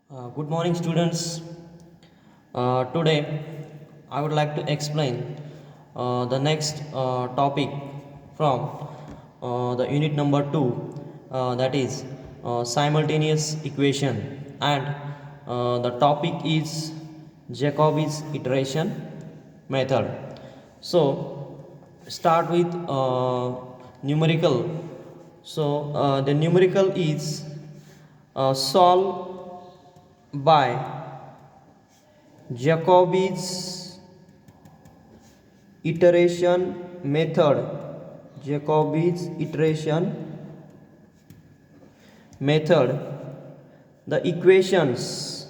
Good morning, students. Today, I would like to explain the next topic from the unit number 2, that is simultaneous equation, and the topic is Jacobi's iteration method. So, start with numerical. So, the numerical is solve by Jacobi's iteration method. Jacobi's iteration method. The equations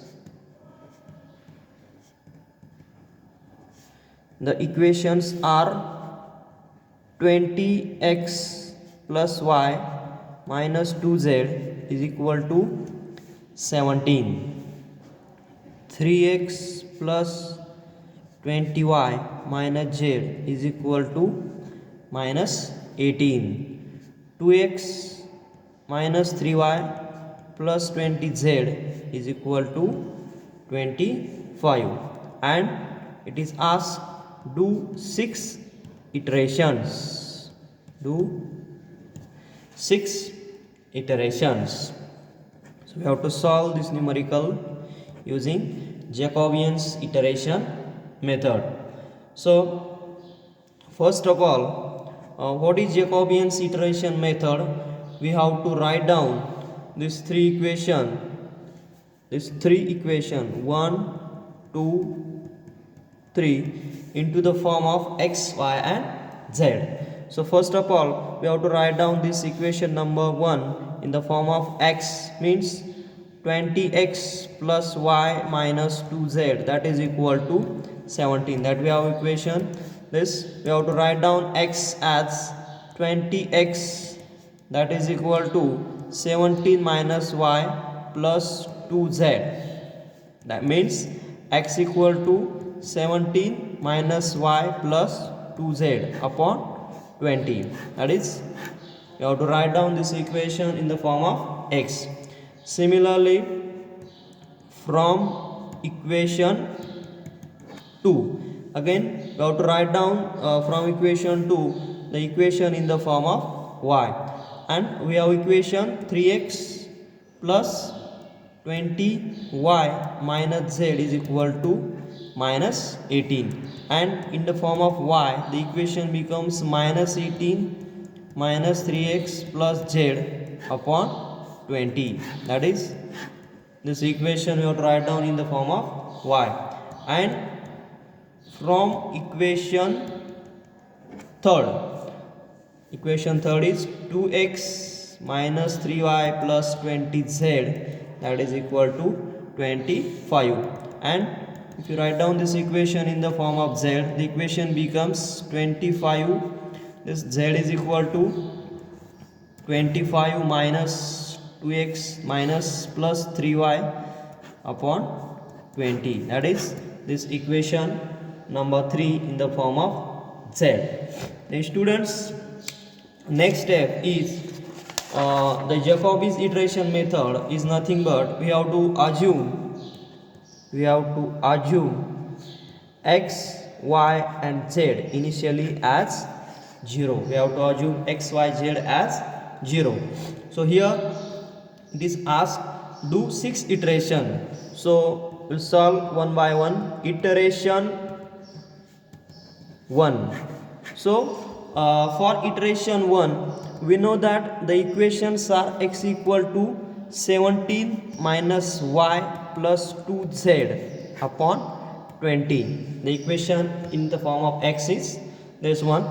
are 20x plus y minus 2z is equal to 17. 3x plus 20y minus z is equal to minus 18. 2x minus 3y plus 20z is equal to 25. And it is asked do 6 iterations. Do 6 iterations. So we have to solve this numerical using Jacobian's iteration method. So first of all, what is Jacobian's iteration method? We have to write down these three equation 1, 2, 3 into the form of x, y and z. So first of all, we have to write down this equation number 1 in the form of x, means 20x plus y minus 2z, that is equal to 17. That we have equation. This we have to write down x as 20x, that is equal to 17 minus y plus 2z. That means x equal to 17 minus y plus 2z upon 20. That is, you have to write down this equation in the form of x. Similarly, from equation 2, again we have to write down from equation 2 the equation in the form of y, and we have equation 3x plus 20y minus z is equal to minus 18, and in the form of y the equation becomes minus 18 minus 3x plus z upon 20. That is, this equation we have to write down in the form of y. And from equation third is 2x minus 3y plus 20z, that is equal to 25. And if you write down this equation in the form of z, the equation becomes 25. This z is equal to 25 minus 2x minus plus 3y upon 20. That is this equation number 3 in the form of z. The students, next step is the Jacobi's iteration method is nothing but we have to assume x, y and z initially as 0. We have to assume x, y, z as 0. So here it is asked do 6 iteration. So we'll solve one by one. Iteration 1. So for iteration 1, we know that the equations are x equal to 17 minus y plus 2z upon 20. The equation in the form of x is this one.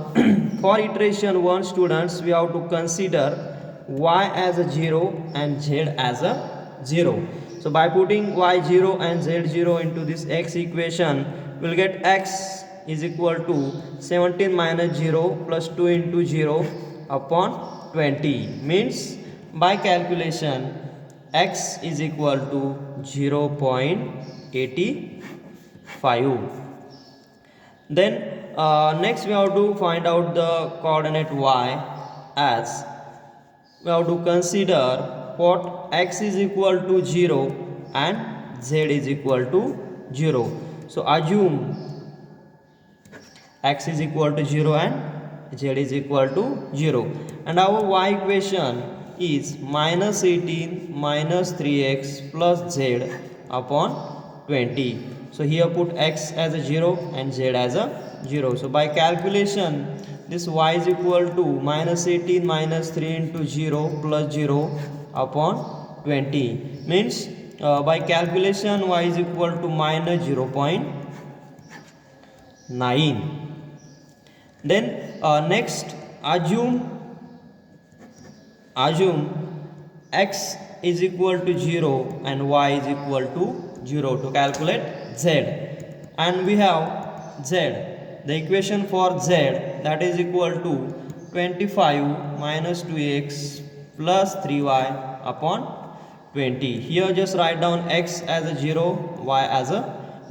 For iteration 1, students, we have to consider y as a 0 and z as a 0. So by putting y 0 and z 0 into this x equation, we'll get x is equal to 17 minus 0 plus 2 into 0 upon 20. Means by calculation x is equal to 0.85. Then next we have to find out the coordinate y, as we have to consider what x is equal to 0 and z is equal to 0. So assume x is equal to 0 and z is equal to 0, and our y equation is minus 18 minus 3x plus z upon 20. So here put x as a 0 and z as a 0. So by calculation this y is equal to minus 18 minus 3 into 0 plus 0 upon 20, means by calculation y is equal to minus 0.9. Then next assume x is equal to 0 and y is equal to 0 to calculate z, and we have z, the equation for z, that is equal to 25 minus 2x plus 3y upon 20. Here just write down x as a 0, y as a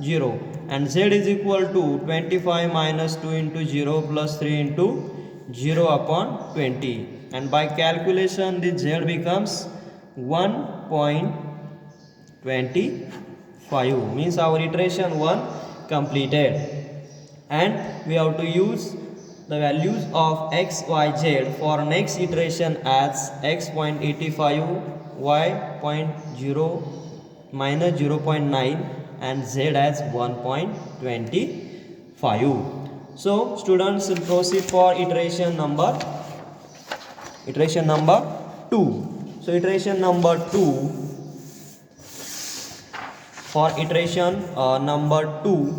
0, and z is equal to 25 minus 2 into 0 plus 3 into 0 upon 20, and by calculation this z becomes 1.25, means our iteration 1 completed, and we have to use the values of x, y, z for next iteration as x.85, y.0 minus 0.9 and z as 1.25. So students will proceed for iteration number 2. So iteration number 2, for iteration number 2,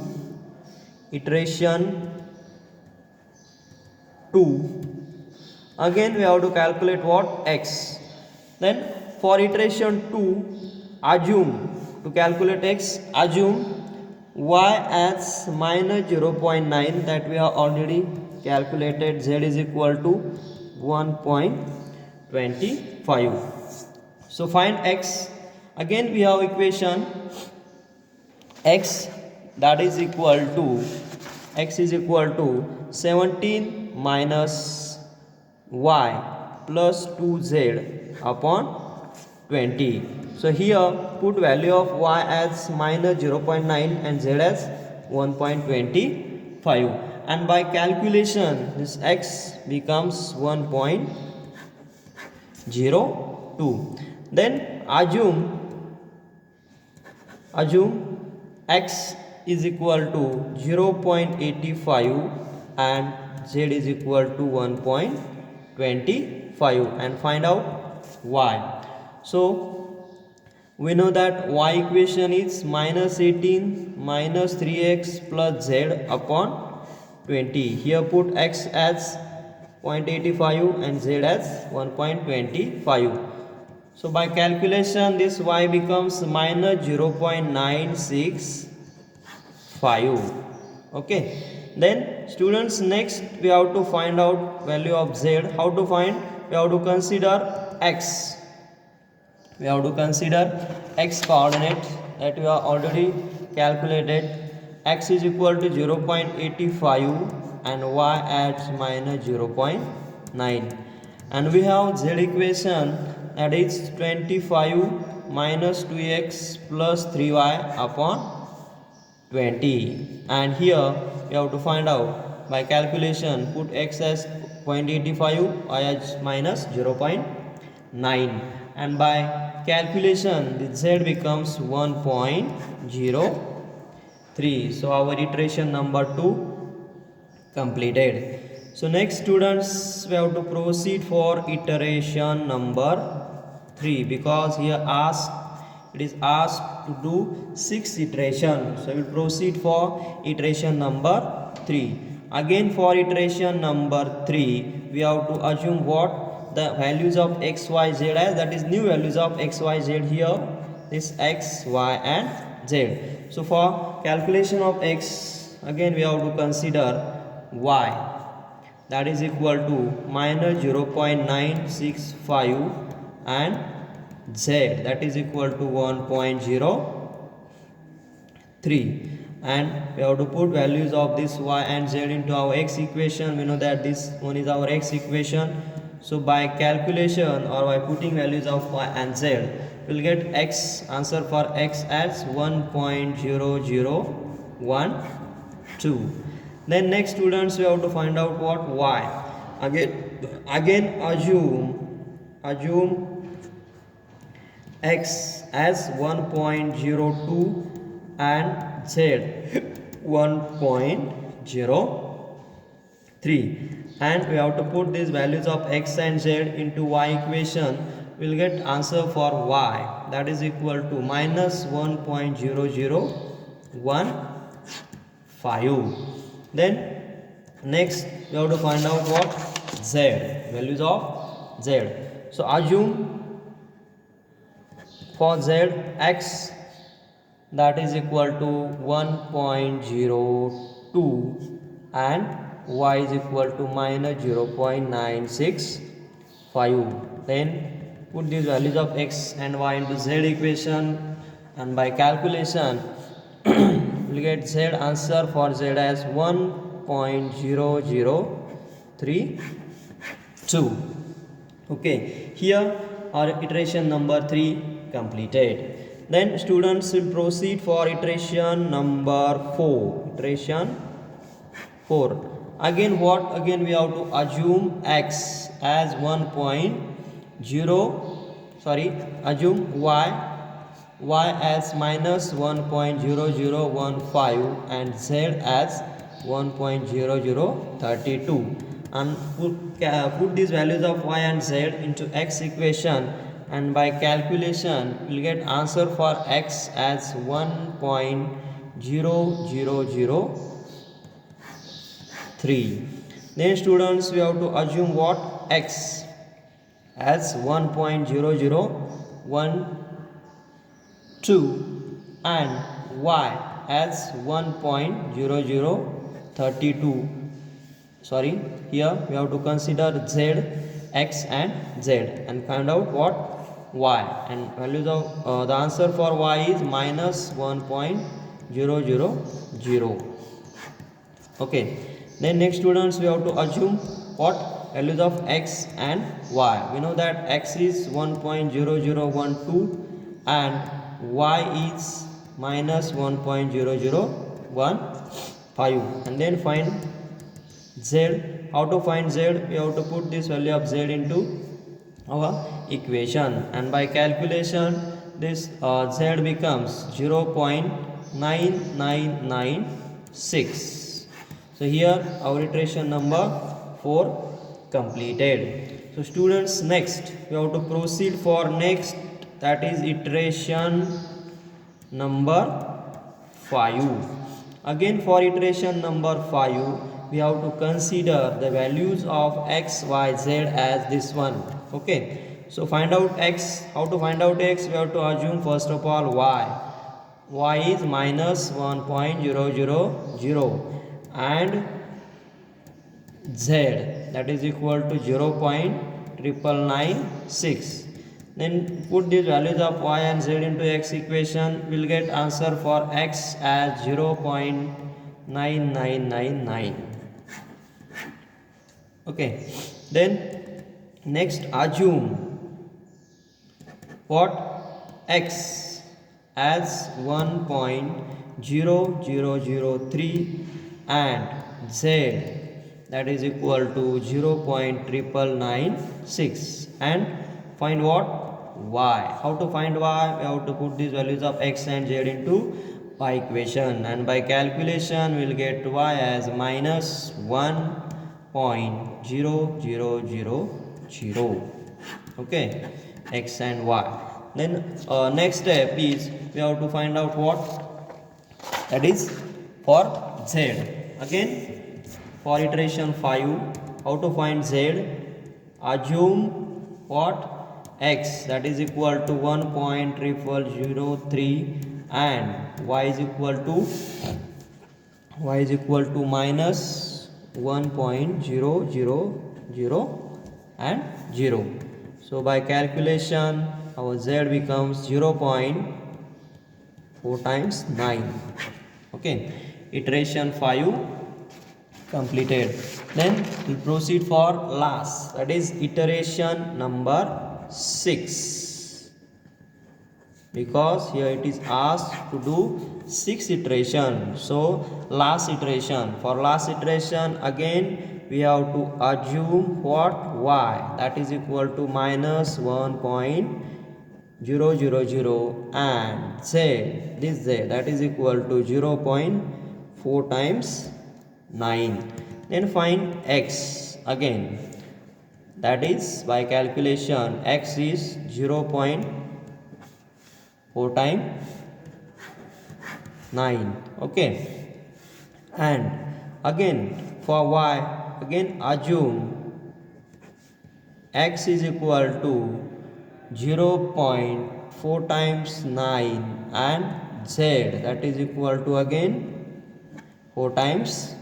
again we have to calculate what, x. Then for iteration 2, assume, to calculate x, assume y as minus 0.9, that we have already calculated, z is equal to 1.25. So find x. Again we have equation x, that is equal to, x is equal to 17 minus y plus 2z upon 20. So here put value of y as minus 0.9 and z as 1.25, and by calculation this x becomes 1.02. Then assume x is equal to 0.85 and z is equal to 1.25, and find out y. So we know that y equation is minus 18 minus 3x plus z upon 20. Here put x as 0.85 and z as 1.25. So by calculation this y becomes minus 0.965. Okay. Then students, next we have to find out value of z. How to find? We have to consider x. We have to consider x coordinate that we have already calculated. X is equal to 0.85 and y at minus 0.9, and we have z equation, that is 25 minus 2x plus 3y upon 20, and here we have to find out by calculation, put x as 0.85, y as minus 0.9, and by calculation the z becomes 1.03. So our iteration number 2 completed. So next students, we have to proceed for iteration number 3, because here it is asked to do 6 iterations. So we will proceed for iteration number 3. Again for iteration number 3, we have to assume what, the values of x, y, z as, that is new values of x, y, z here, this x, y and z. So for calculation of x, again we have to consider y, that is equal to minus 0.965 and z, that is equal to 1.03, and we have to put values of this y and z into our x equation. We know that this one is our x equation. So by calculation or by putting values of y and z, we'll get x, answer for x as 1.0012. Then next students, we have to find out what y. Again assume x as 1.02 and z 1.03, and we have to put these values of x and z into y equation. We'll get answer for y, that is equal to minus 1.0015. Then next we have to find out what z, values of z. So assume for z x, that is equal to 1.02 and y is equal to minus 0.965. Then put these values of x and y into z equation, and by calculation we'll get z, answer for z as 1.0032. Okay, here our iteration number 3 completed. Then students will proceed for iteration number 4. Iteration 4. Again what? Again we have to assume x as 1.0, assume y as minus 1.0015 and z as 1.0032, and put these values of y and z into x equation, and by calculation we'll get answer for x as 1.0003. Then students, we have to assume what? X as 1.0012 and y as 1.0032. Sorry, here we have to consider z, x and z, and find out what? Y, and values of the answer for y is minus 1.000. Okay, then next students, we have to assume what? Values of x and y. We know that x is 1.0012 and y is minus 1.0015, and then find z. How to find z? We have to put this value of z into our equation, and by calculation this z becomes 0.9996. So here our iteration number 4 completed. So students, next we have to proceed for next, that is iteration number 5. Again for iteration number 5, we have to consider the values of x, y, z as this one. Okay, so find out x. How to find out x? We have to assume first of all y is minus 1.000 and z, that is equal to 0.996. Then put these values of y and z into x equation. We'll get answer for x as 0.9999. Okay, then next assume what? X as 1.0003 and z, that is equal to 0.996, and find what? Y. How to find y? We have to put these values of x and z into y equation, and by calculation we'll get y as minus 1.0000. Okay, x and y. Then next step is we have to find out what? That is for z. Again for iteration 5, how to find z? Assume what? X, that is equal to 1.0003 and y is equal to minus 1.000 and 0. So by calculation our z becomes 0.4 times 9. Okay, iteration 5 completed. Then we proceed for last, that is iteration number 6. because here it is asked to do 6 iteration. So last iteration, for last iteration again we have to assume what, y, that is equal to minus 1.000 and z, this z, that is equal to 0.4 times 9. Then find x again, that is by calculation x is 0.4 times 9. Okay, and again for y, again assume x is equal to 0.4 times 9 and z, that is equal to again 4 times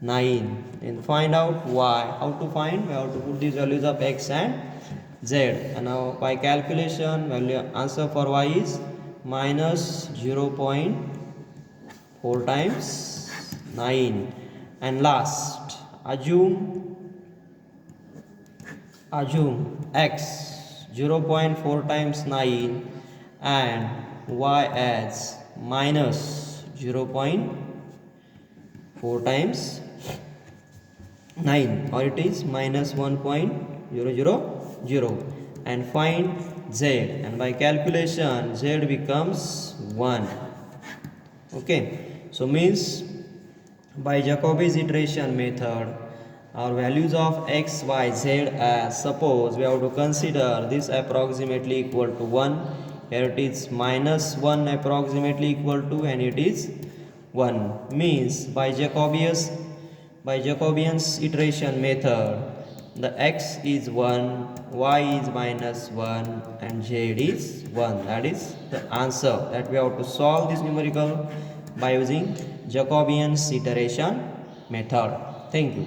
9. Then find out y. How to find? We have to put these values of x and z, and now by calculation value answer for y is minus 0.4 times 9. And last assume x 0.4 times 9 and y as minus 0.4 times 9, or it is minus 1.000, and find z, and by calculation z becomes 1. Okay, so means by Jacobi's iteration method our values of x, y, z, as suppose we have to consider this approximately equal to 1, here it is minus 1 approximately equal to, and it is 1, means by Jacobian's iteration method the x is 1, y is minus 1 and z is 1. That is the answer that we have to solve this numerical by using Jacobian's iteration method. Thank you.